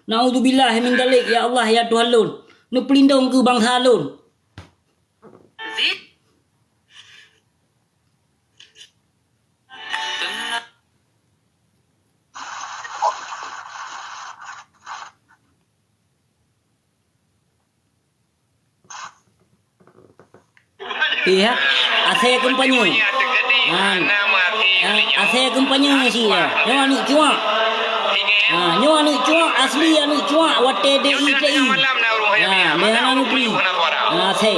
Naudzubillah min dalik ya Allah ya Tuhan lun. Nu pelindung ke bangsa lun. Iya, ase kumpanya. Ase kumpanya sih ya. Yang ni cuma. Nyo anu cuma asli anu cuma wate de i te i. Mehan anu pri. Ase.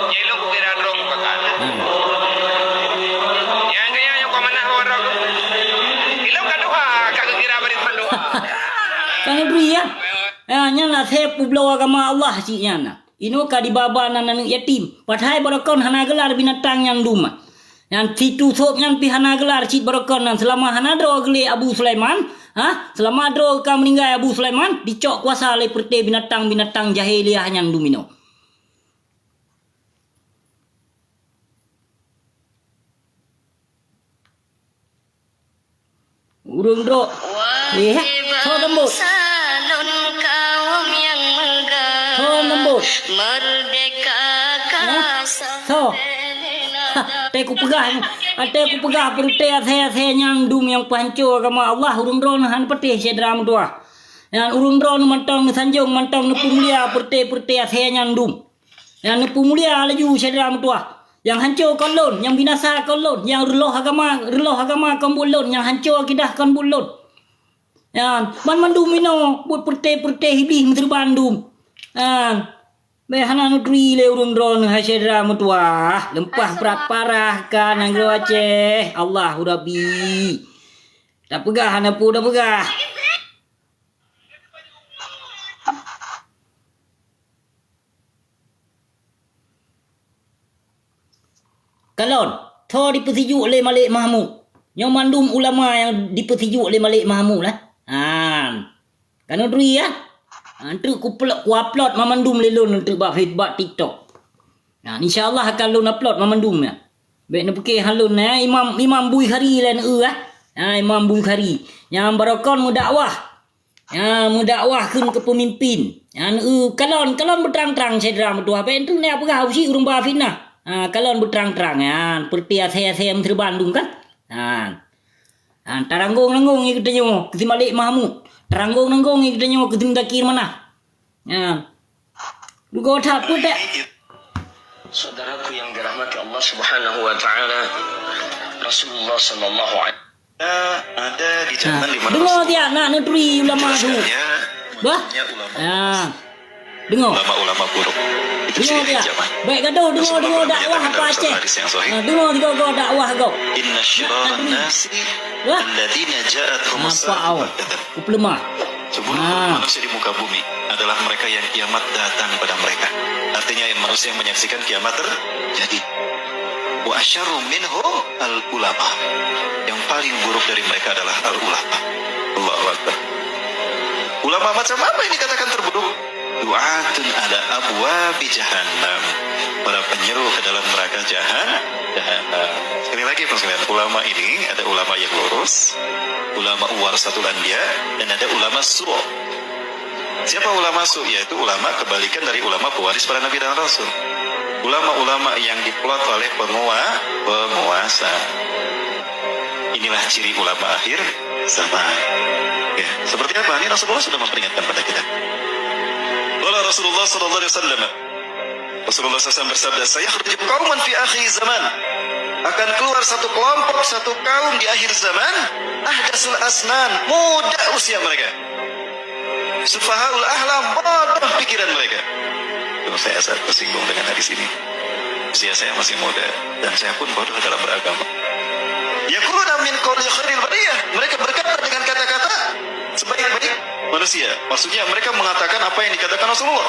Yelo kira drong pakan. Yang kaya yung kamanah orang. Ilaw kaduha kira bari panduha. Kan pri ya. Nya na se publo agama Allah si nya na. Ino ka di baba nan yatim. Padahal barakon hana gelar binatang yang duma. Yang situ sop yang pi hana gelar cit barakon nan selama hana dro gele Abu Sulaiman, selama dro ka meninggal Abu Sulaiman dicok kuasa oleh perte binatang-binatang jahiliyah yang dumino. Urung dro. So tembus. Merdeka So. Teku pegah perute ase yang dum yang panco agama Allah urung dron han pete sedram tua. Yang urung dron mantong sanjung mantong nu pumulia perute ase yang dum. Yang nu pumulia laju sedram tua. Yang hancur kolon, yang binasa kolon, yang reloh agama kombulon, yang hancur akidah kombulon. Yang man dumino buat perute hibih menteri Bandung. Behana nutri le urung dron hasedra mutua lempah berat parah kan anggo Aceh Allah Rabbi dah pegah hana pu dah pegah kalon tho dipersejuk oleh Malik Mahmud yang mandum ulama yang dipersejuk oleh Malik Mahmud lah kan nutri ya Nanti ku upload mamandum lelon untuk buat TikTok. Nah, insyaallah akan lun upload mamandum ya. Baik nak pakai halun Imam Bui Khari lain Imam Bui Khari yang barakon mudakwah. Mudakwah kun ke pemimpin. Kalon berterang-terang sedra mutua. Baik tu ni apa kau si urung ba fitnah. Kalon berterang-terang seperti saya Menteri Bandung kan. Taranggong kita nyo ke Malik Mahmud. Teranggong kita nyo ke Dakir mana? Lu kau tak pun tak. Saudaraku yang dirahmati Allah Subhanahu wa taala, Rasulullah sallallahu alaihi ada di zaman di mana dengar dia nak negeri ulama tu. Bah? Dengar. Ulama buruk. Dengar dia. Baik gaduh dengar dakwah apa Aceh. Dengar kau dakwah kau. Inna syiraran nasi alladziina ja'atuhum as-saa'ah. Uplemah. Sebuah manusia di muka bumi adalah mereka yang kiamat datang pada mereka. Artinya yang manusia yang menyaksikan kiamat terjadi. Wa asyarru minhum al-ulama. Yang paling buruk dari mereka adalah al-ulama. Allahu Akbar. Ulama macam apa ini dikatakan terburuk? Du'atun ala abwabi jahannam. Para penyeru ke dalam neraka jahannam. Sekali lagi sekalian, ulama ini ada ulama yang lurus, ulama warasatul anbiya, dan ada ulama su'. Siapa ulama su'? Yaitu ulama kebalikan dari ulama pewaris para nabi dan rasul. Ulama-ulama yang diplot oleh penguasa. Inilah ciri ulama akhir zaman. Ya, seperti apa? Ini Rasulullah sudah memperingatkan pada kita. Wala Rasulullah sallallahu alaihi wasallam. Rasulullah SAW bersabda, "Sayakhruju qauman fi akhir zaman." Akan keluar satu kelompok, satu kaum di akhir zaman, ahdatsul asnan, muda usia mereka. Sufahaul ahlam, bodoh pikiran mereka. Saya tersinggung dengan hadis ini. Usia saya masih muda dan saya pun bodoh dalam beragama. Yaquluna min qawli khairil bariyah. Mereka berkata dengan kata-kata sebaik-baik manusia. Maksudnya mereka mengatakan apa yang dikatakan Rasulullah.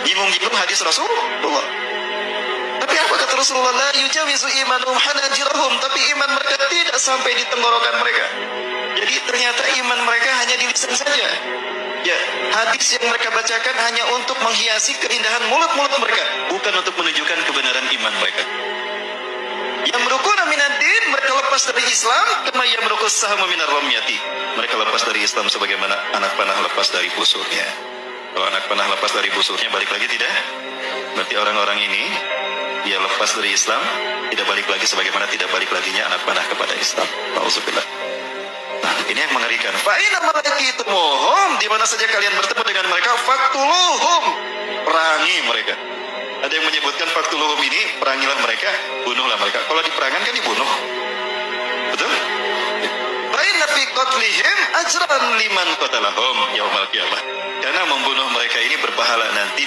Nyinggung-nyinggung hadis Rasulullah. Tapi apa kata Rasulullah? La yujawizu imanuhum hanajirahum. Tapi iman mereka tidak sampai di tenggorokan mereka. Jadi ternyata iman mereka hanya di lisan saja. Ya, hadis yang mereka bacakan hanya untuk menghiasi keindahan mulut-mulut mereka, bukan untuk menunjukkan kebenaran iman mereka. Yamrukuna minad-din, mereka lepas dari Islam, kama yamrukus sahmu minar ramyati. Mereka lepas dari Islam sebagaimana anak panah lepas dari busurnya. Kalau anak panah lepas dari busurnya balik lagi tidak? Berarti orang-orang ini dia lepas dari Islam, tidak balik lagi sebagaimana tidak balik laginya anak panah kepada Islam. Nauzubillah. Nah, ini yang mengerikan. Fa'ina malakitumuhum, di mana saja kalian bertemu dengan mereka, faktuluhum, perangi mereka. Ada yang menyebutkan faktuluhum ini, perangilah mereka, bunuhlah mereka. Kalau di perangan kan dibunuh. Betul? Fa'inna fi qatlihim ajran liman qatalahum yaumal qiyamah. Karena membunuh mereka ini berpahala nanti di